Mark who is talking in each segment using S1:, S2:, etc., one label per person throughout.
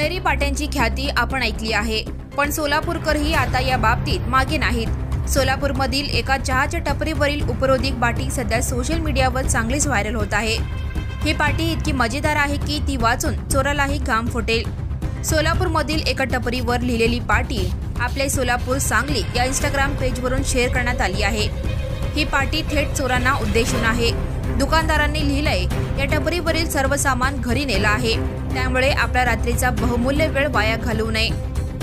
S1: पुणेरी पाट्यांची ख्याती आपण ऐकली आहे, पण सोलापूरकरही आता या बाबतीत मागे नाहीत। सोलापूरमधील एका चहाच्या टपरीवरील उपरोधिक पाटी सध्या सोशल मीडियावर चांगलीच व्हायरल होत आहे। ही पाटी इतकी मजेदार आहे की ती वाचून चोरालाही घाम फुटेल। सोलापूरमधील एका टपरीवर लिहिलेली पाटी आपले सोलापूर सांगली या इंस्टाग्राम पेजवरून शेअर करण्यात आली आहे। ही पाटी थेट चोरांना उद्देशून आहे। दुकानदारांनी लिहिलंय, या टपरीवरील सर्व सामान घरी नेलं आहे, त्यामुळे आपला रात्रीचा बहुमूल्य वेळ वाया घालवू नये।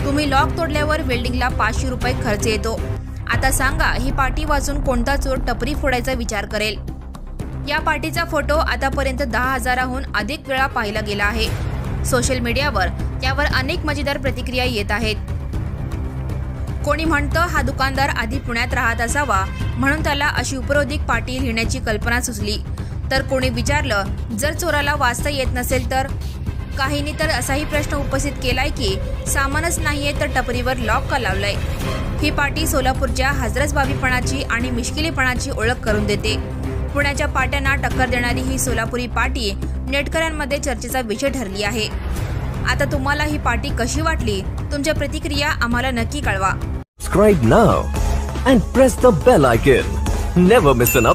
S1: तुम्ही लॉक तोडल्यावर वेल्डिंगला 500 रुपये खर्च येतो। आता सांगा, ही पाटी वाचून कोणता चोर टपरी फोडायचा विचार करेल? या पाटीचा फोटो आतापर्यंत 10,000हून अधिक वेळा पाहिला गेला आहे। सोशल मीडियावर त्यावर अनेक मजेदार प्रतिक्रिया येत आहेत। कोणी म्हणतं, हा दुकानदार आधी पुण्यात राहत असावा म्हणून त्याला अशी उपरोधिक पाटी लिहिण्याची कल्पना सुचली। तर कोणी विचारलं, जर चोराला वाचता येत नसेल तर? काहींनी तर असाही प्रश्न उपस्थित केलाय की सामानच नाहीये तर टपरीवर लॉक का लावलंय? ही पाटी सोलापूरच्या हजरजबाबीपणाची आणि मिश्किलीपणाची ओळख करून देते। पुण्याच्या पाट्यांना टक्कर देणारी ही सोलापुरी पाटी नेटकऱ्यांमध्ये चर्चेचा विषय ठरली आहे। आता तुम्हाला ही पाटी कशी वाटली? तुमच्या प्रतिक्रिया आम्हाला नक्की कळवा।
S2: Subscribe now and press the bell icon. Never miss an update.